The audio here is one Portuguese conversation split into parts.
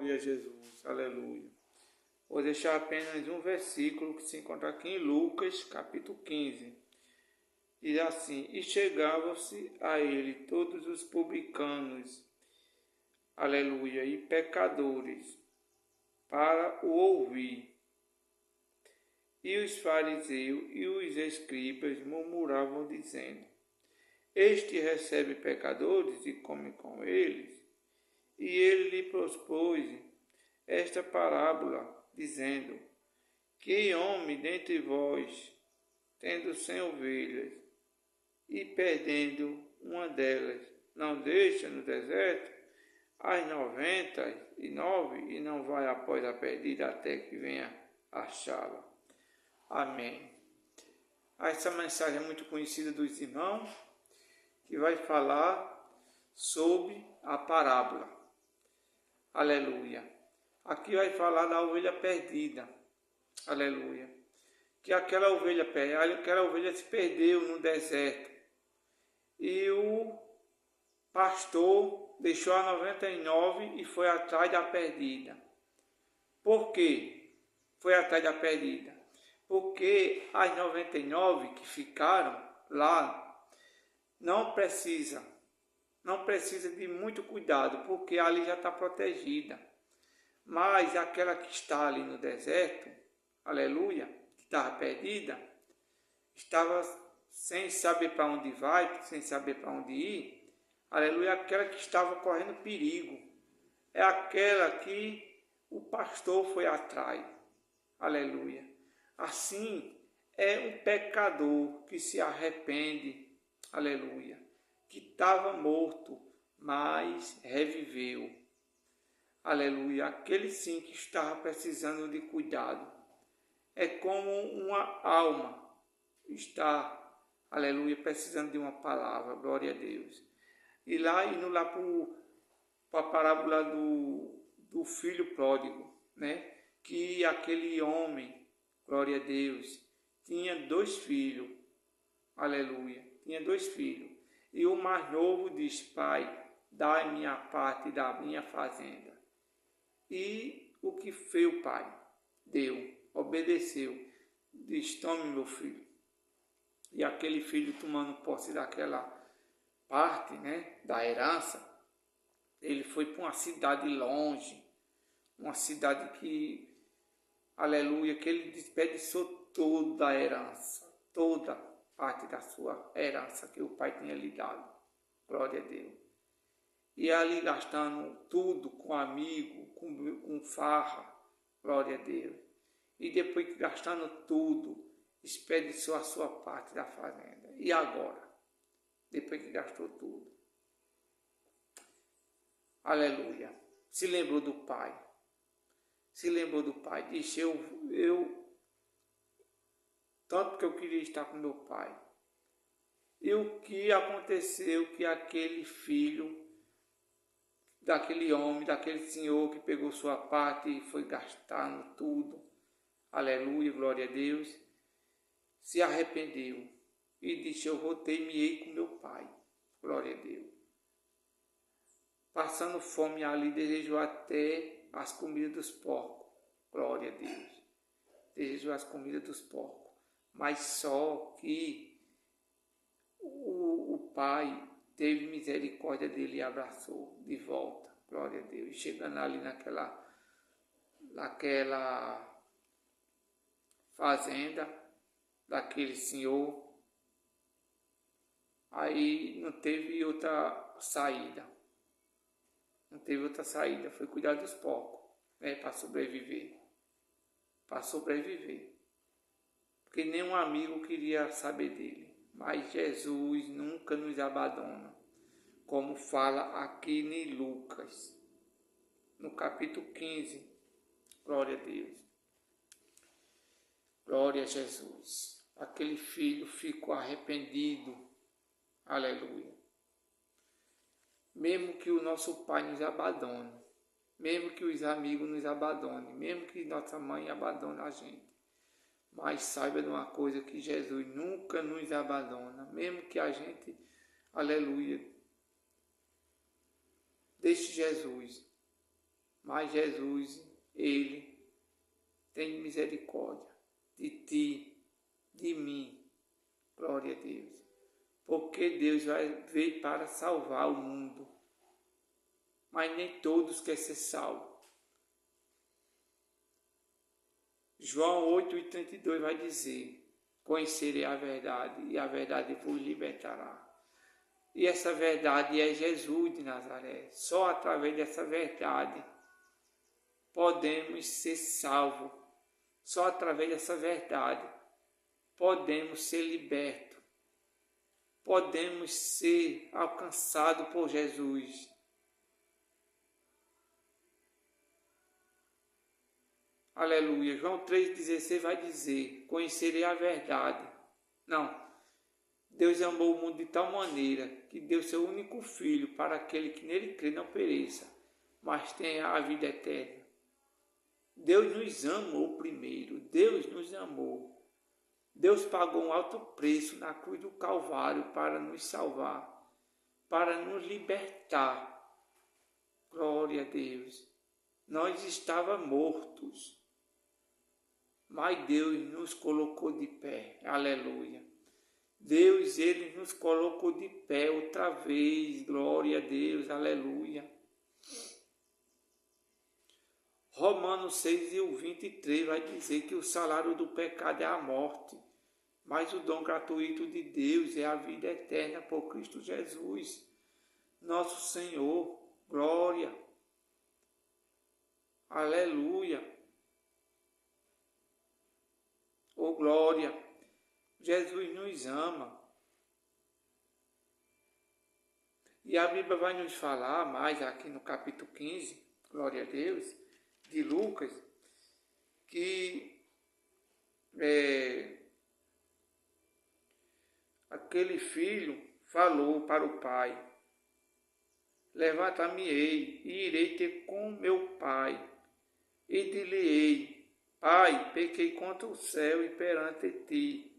Glória a Jesus, aleluia. Vou deixar apenas um versículo que se encontra aqui em Lucas, capítulo 15. Diz assim: E chegavam-se a ele todos os publicanos, aleluia, e pecadores, para o ouvir. E os fariseus e os escribas murmuravam, dizendo: Este recebe pecadores e come com eles. E ele lhe propôs esta parábola, dizendo: Que homem dentre vós, tendo 100 ovelhas, e perdendo uma delas, não deixa no deserto as 99 e não vai após a perdida até que venha achá-la? Amém. Essa mensagem é muito conhecida dos irmãos, que vai falar sobre a parábola. Aleluia. Aqui vai falar da ovelha perdida. Aleluia. Que aquela ovelha se perdeu no deserto. E o pastor deixou a 99 e foi atrás da perdida. Por quê? Foi atrás da perdida. Porque as 99 que ficaram lá não precisa de muito cuidado, porque ali já está protegida. Mas aquela que está ali no deserto, aleluia, que estava perdida, estava sem saber para onde vai, sem saber para onde ir, aleluia, aquela que estava correndo perigo. É aquela que o pastor foi atrás, aleluia. Assim, é um pecador que se arrepende, aleluia, que estava morto, mas reviveu. Aleluia, aquele sim que estava precisando de cuidado. É como uma alma está, aleluia, precisando de uma palavra, glória a Deus. E lá, indo lá para a parábola do filho pródigo, né? Que aquele homem, glória a Deus, tinha 2 filhos, aleluia, tinha 2 filhos. E o mais novo diz: Pai, dá-me minha parte da minha fazenda. E o que fez o pai? Deu, obedeceu. Diz: Tome, meu filho. E aquele filho, tomando posse daquela parte, né, da herança, ele foi para uma cidade longe, uma cidade que, aleluia, que ele desperdiçou toda a herança, toda parte da sua herança que o pai tinha lhe dado. Glória a Deus. E ali gastando tudo com amigo, com farra, glória a Deus. E depois que gastando tudo, desperdiçou a sua parte da fazenda. E agora? Depois que gastou tudo, aleluia, se lembrou do pai. Se lembrou do pai. Disse: tanto que eu queria estar com meu pai. E o que aconteceu? Que aquele filho daquele homem, daquele senhor que pegou sua parte e foi gastando tudo, aleluia, glória a Deus, se arrependeu e disse: eu voltei-me-ei com meu pai, glória a Deus. Passando fome ali, desejou até as comidas dos porcos, glória a Deus, desejou as comidas dos porcos, mas só que o pai teve misericórdia dele e abraçou de volta, glória a Deus. E chegando ali naquela fazenda daquele senhor, aí não teve outra saída. Não teve outra saída, foi cuidar dos porcos, né, para sobreviver. Para sobreviver. Porque nenhum amigo queria saber dele. Mas Jesus nunca nos abandona, como fala aqui em Lucas, no capítulo 15. Glória a Deus. Glória a Jesus. Aquele filho ficou arrependido. Aleluia. Mesmo que o nosso pai nos abandone, mesmo que os amigos nos abandonem, mesmo que nossa mãe abandone a gente, mas saiba de uma coisa, que Jesus nunca nos abandona, mesmo que a gente, aleluia, deixe Jesus, Mas Jesus, Ele tem misericórdia de ti, de mim. Glória a Deus. Porque Deus veio para salvar o mundo. Mas nem todos querem ser salvos. João 8:32 vai dizer: conhecerei a verdade, e a verdade vos libertará. E essa verdade é Jesus de Nazaré. Só através dessa verdade podemos ser salvos. Só através dessa verdade podemos ser libertos. Podemos ser alcançados por Jesus. Aleluia. João 3,16 vai dizer: conhecerei a verdade. Não. Deus amou o mundo de tal maneira que deu seu único filho para aquele que nele crê não pereça, mas tenha a vida eterna. Deus nos amou primeiro. Deus nos amou. Deus pagou um alto preço na cruz do Calvário para nos salvar, para nos libertar. Glória a Deus. Nós estávamos mortos, mas Deus nos colocou de pé. Aleluia. Deus, Ele nos colocou de pé outra vez. Glória a Deus. Aleluia. Romanos 6:23 vai dizer que o salário do pecado é a morte, mas o dom gratuito de Deus é a vida eterna por Cristo Jesus, nosso Senhor. Glória. Aleluia. Oh, glória. Jesus nos ama. E a Bíblia vai nos falar mais aqui no capítulo 15, glória a Deus, de Lucas, que aquele filho falou para o pai: levanta-me-ei e irei ter com meu pai, e dir-lhe-ei: Pai, pequei contra o céu e perante ti.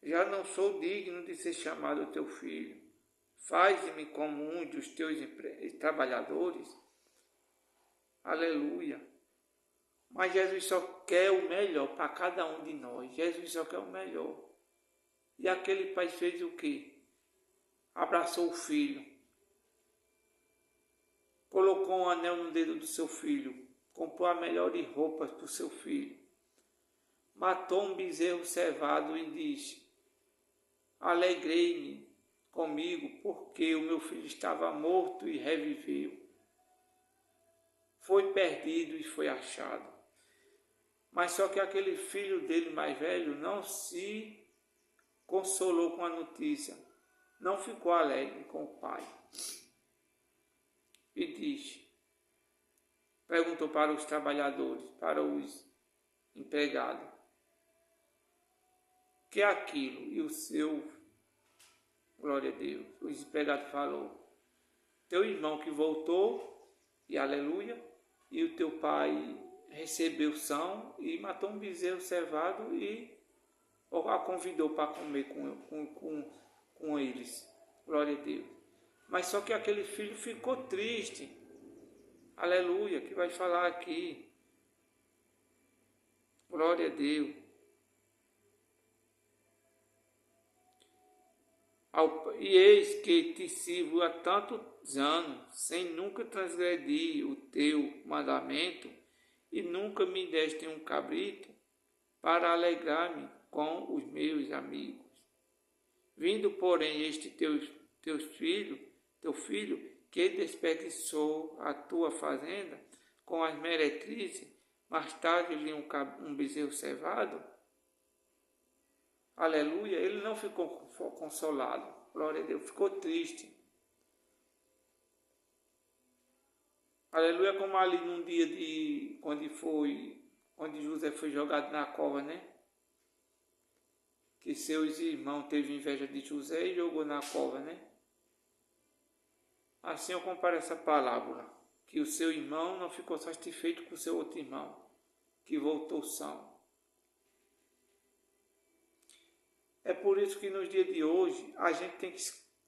Já não sou digno de ser chamado teu filho. Faz-me como um dos teus trabalhadores. Aleluia. Mas Jesus só quer o melhor para cada um de nós. Jesus só quer o melhor. E aquele pai fez o quê? Abraçou o filho. Colocou um anel no dedo do seu filho. Comprou a melhor de roupas para o seu filho. Matou um bezerro cevado e disse: alegrei-me comigo, porque o meu filho estava morto e reviveu. Foi perdido e foi achado. Mas só que aquele filho dele mais velho não se consolou com a notícia, não ficou alegre com o pai. E perguntou para os trabalhadores, para os empregados: que é aquilo? E o seu, glória a Deus, o empregado falou: teu irmão que voltou, e aleluia, e o teu pai recebeu são e matou um bezerro cevado e a convidou para comer com eles. Glória a Deus. Mas só que aquele filho ficou triste. Aleluia, que vai falar aqui. Glória a Deus. E eis que te sirvo há tantos anos, sem nunca transgredir o teu mandamento, e nunca me deste um cabrito para alegrar-me com os meus amigos. Vindo, porém, este teu filho, que desperdiçou a tua fazenda com as meretrizes, mais tarde lhe um bezerro cevado. Aleluia, ele não ficou consolado, glória a Deus, ficou triste. Aleluia, como ali num dia onde José foi jogado na cova, né? Que seus irmãos teve inveja de José e jogou na cova, né? Assim eu comparo essa parábola, que o seu irmão não ficou satisfeito com o seu outro irmão, que voltou são. É por isso que nos dias de hoje a gente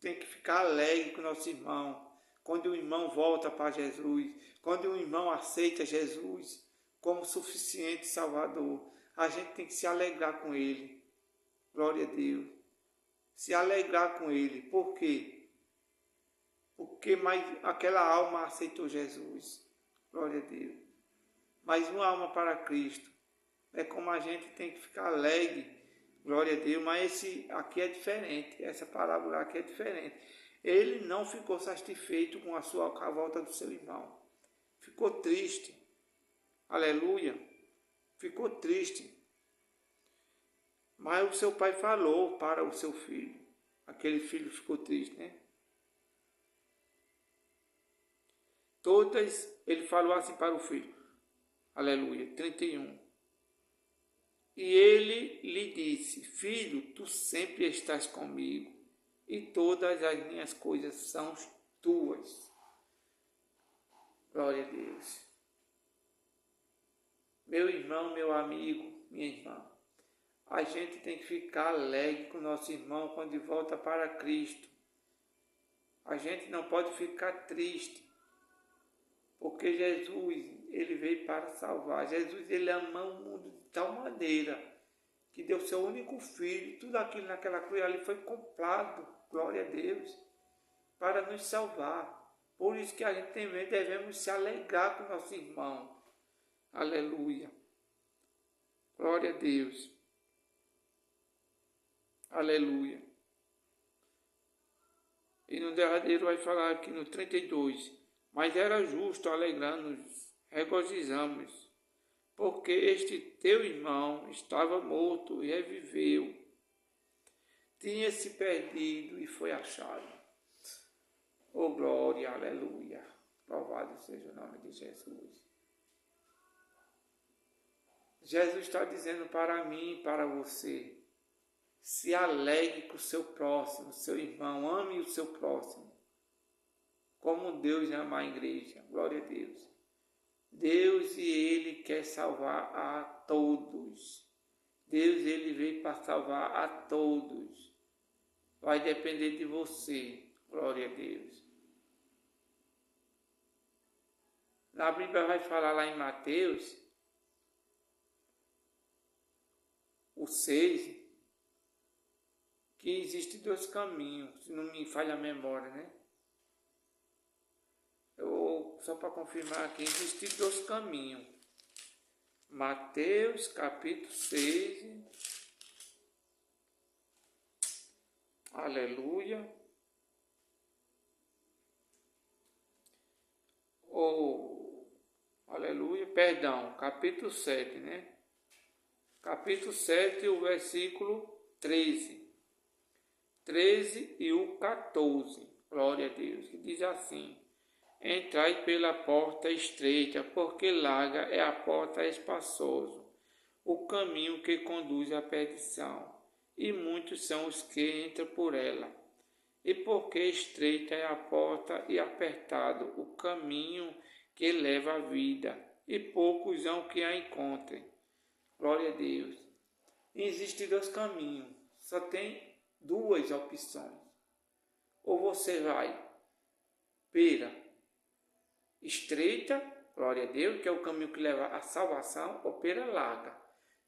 tem que ficar alegre com o nosso irmão, quando o irmão volta para Jesus, quando o irmão aceita Jesus como suficiente Salvador, a gente tem que se alegrar com ele. Glória a Deus. Se alegrar com ele. Por quê? Porque mais aquela alma aceitou Jesus. Glória a Deus. Mais uma alma para Cristo. É como a gente tem que ficar alegre. Glória a Deus. Mas esse aqui é diferente. Essa parábola aqui é diferente. Ele não ficou satisfeito com a volta do seu irmão. Ficou triste. Aleluia. Ficou triste. Mas o seu pai falou para o seu filho. Aquele filho ficou triste, né? Ele falou assim para o filho. Aleluia. 31. E ele lhe disse: Filho, tu sempre estás comigo, e todas as minhas coisas são tuas. Glória a Deus. Meu irmão, meu amigo, minha irmã, a gente tem que ficar alegre com o nosso irmão quando volta para Cristo. A gente não pode ficar triste, porque Jesus, ele veio para salvar. Jesus, ele amou o mundo de tal maneira que deu seu único filho, tudo aquilo naquela cruz ali foi comprado, glória a Deus, para nos salvar. Por isso que a gente também devemos se alegrar com o nosso irmão. Aleluia. Glória a Deus. Aleluia. E no derradeiro vai falar aqui no 32. Mas era justo alegrando-nos, regozijamos, porque este teu irmão estava morto e reviveu. Tinha se perdido e foi achado. Oh glória, aleluia. Louvado seja o nome de Jesus. Jesus está dizendo para mim e para você: se alegre com o seu próximo, seu irmão, ame o seu próximo, como Deus ama a igreja. Glória a Deus. Deus e Ele quer salvar a todos. Deus, Ele veio para salvar a todos. Vai depender de você. Glória a Deus. Na Bíblia vai falar lá em Mateus, o 6, que existem dois caminhos, se não me falha a memória, né? Só para confirmar aqui, existem dois caminhos. Mateus capítulo 6. Aleluia. Aleluia, perdão, capítulo 7, né? Capítulo 7, o versículo 13. 13 e o 14. Glória a Deus. Que diz assim: Entrai pela porta estreita, porque larga é a porta espaçosa, o caminho que conduz à perdição, e muitos são os que entram por ela. E porque estreita é a porta e apertado o caminho que leva à vida, e poucos são que a encontrem. Glória a Deus. Existem dois caminhos, só tem duas opções. Ou você vai pela estreita, glória a Deus, que é o caminho que leva à salvação, ou pela larga,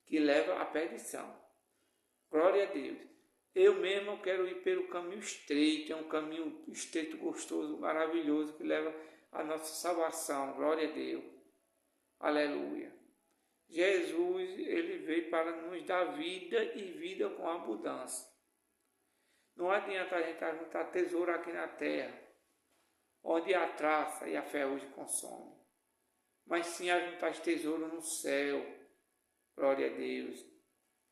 que leva à perdição. Glória a Deus. Eu mesmo quero ir pelo caminho estreito, é um caminho estreito, gostoso, maravilhoso, que leva à nossa salvação. Glória a Deus. Aleluia. Jesus, ele veio para nos dar vida e vida com abundância. Não adianta a gente juntar tesouro aqui na terra, onde a traça e a ferrugem consomem, mas sim a juntar tesouro no céu. Glória a Deus.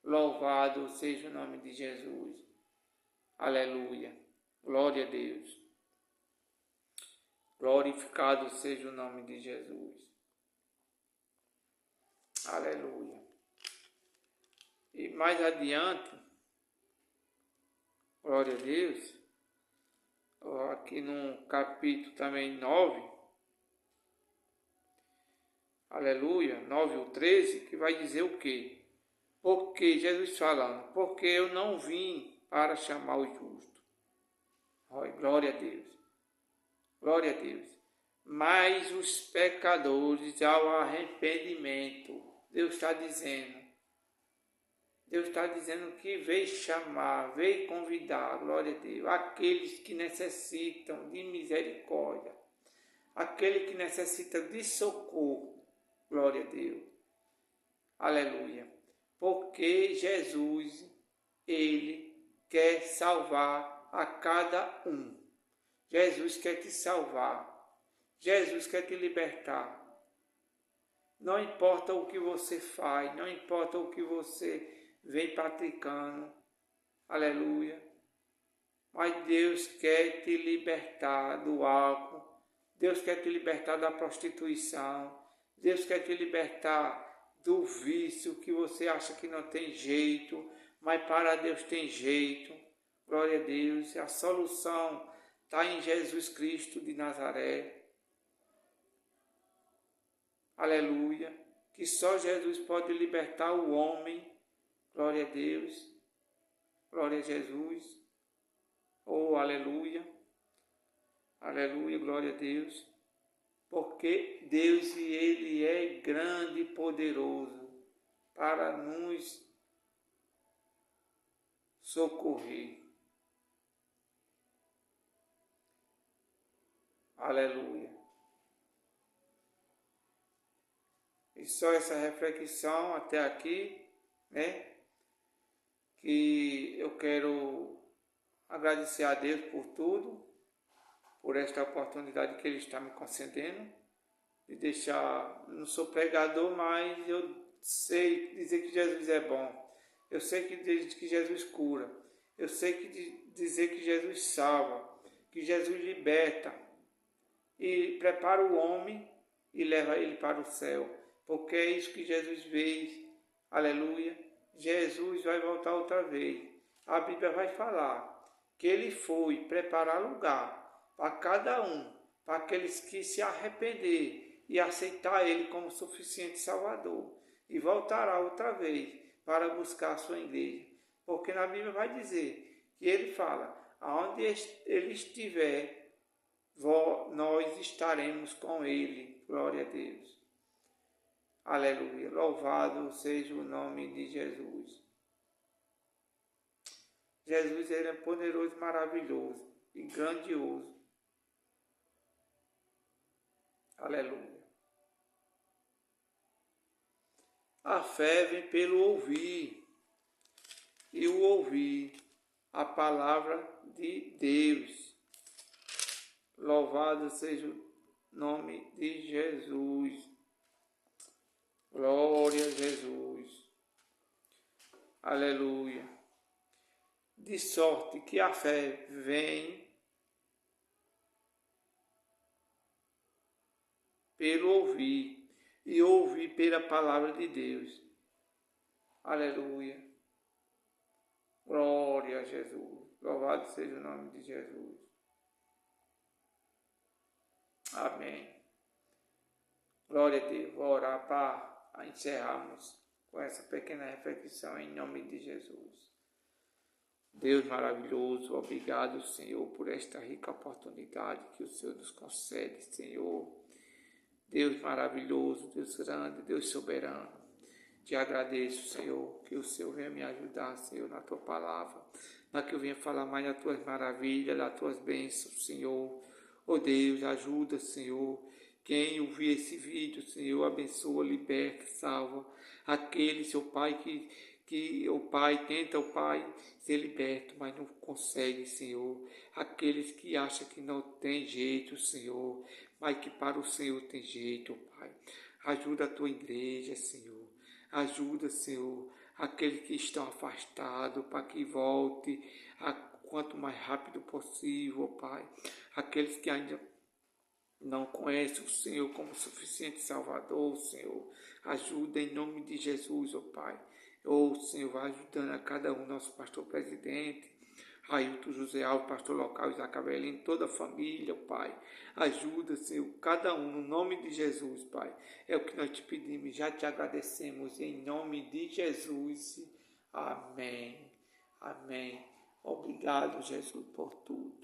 Louvado seja o nome de Jesus. Aleluia. Glória a Deus. Glorificado seja o nome de Jesus. Aleluia. E mais adiante, glória a Deus, aqui no capítulo também 9, aleluia, 9 ou 13, que vai dizer o quê? Porque, Jesus falando, porque eu não vim para chamar o justo. Glória a Deus. Glória a Deus. Mas os pecadores ao arrependimento. Deus está dizendo. Deus está dizendo que veio chamar, veio convidar, glória a Deus, aqueles que necessitam de misericórdia, aquele que necessita de socorro, glória a Deus, aleluia, porque Jesus, Ele quer salvar a cada um, Jesus quer te salvar, Jesus quer te libertar, não importa o que você faz, não importa o que você vem praticando, aleluia, mas Deus quer te libertar do álcool, Deus quer te libertar da prostituição, Deus quer te libertar do vício que você acha que não tem jeito, mas para Deus tem jeito, glória a Deus, a solução está em Jesus Cristo de Nazaré, aleluia, que só Jesus pode libertar o homem, glória a Deus, glória a Jesus, oh aleluia, aleluia, glória a Deus, porque Deus e Ele é grande e poderoso para nos socorrer, aleluia. E só essa reflexão até aqui, né? Que eu quero agradecer a Deus por tudo, por esta oportunidade que Ele está me concedendo, de deixar, não sou pregador, mas eu sei dizer que Jesus é bom, eu sei que dizer que Jesus cura, eu sei que dizer que Jesus salva, que Jesus liberta, e prepara o homem e leva ele para o céu, porque é isso que Jesus fez, aleluia. Jesus vai voltar outra vez. A Bíblia vai falar que ele foi preparar lugar para cada um, para aqueles que se arrepender e aceitar ele como suficiente Salvador. E voltará outra vez para buscar a sua igreja. Porque na Bíblia vai dizer que ele fala, aonde ele estiver, nós estaremos com ele. Glória a Deus. Aleluia, louvado seja o nome de Jesus. Jesus, ele é poderoso, maravilhoso e grandioso. Aleluia. A fé vem pelo ouvir, e o ouvir a palavra de Deus. Louvado seja o nome de Jesus. Glória a Jesus. Aleluia. De sorte que a fé vem pelo ouvir e ouvir pela palavra de Deus. Aleluia. Glória a Jesus. Louvado seja o nome de Jesus. Amém. Glória a Deus. Vou orar para encerrarmos com essa pequena reflexão em nome de Jesus. Deus maravilhoso, obrigado, Senhor, por esta rica oportunidade que o Senhor nos concede, Senhor. Deus maravilhoso, Deus grande, Deus soberano. Te agradeço, Senhor, que o Senhor venha me ajudar, Senhor, na Tua palavra, para que eu venha falar mais das Tuas maravilhas, das Tuas bênçãos, Senhor. Oh Deus, ajuda, Senhor. Quem ouvir esse vídeo, Senhor, abençoa, liberta, salva. Aquele, seu Pai, que o Pai tenta, o Pai ser liberto, mas não consegue, Senhor. Aqueles que acham que não tem jeito, Senhor, mas que para o Senhor tem jeito, Pai. Ajuda a Tua igreja, Senhor. Ajuda, Senhor, aqueles que estão afastados, para que volte quanto mais rápido possível, Pai. Aqueles que ainda não conhecem o Senhor como suficiente Salvador, Senhor. Ajuda em nome de Jesus, ó Pai. Ô Senhor, vai ajudando a cada um, nosso pastor presidente, Ailton José Alves, pastor local, Isaac Avelino, toda a família, Pai. Ajuda, Senhor, cada um, no nome de Jesus, Pai. É o que nós te pedimos, já te agradecemos, em nome de Jesus. Amém. Amém. Obrigado, Jesus, por tudo.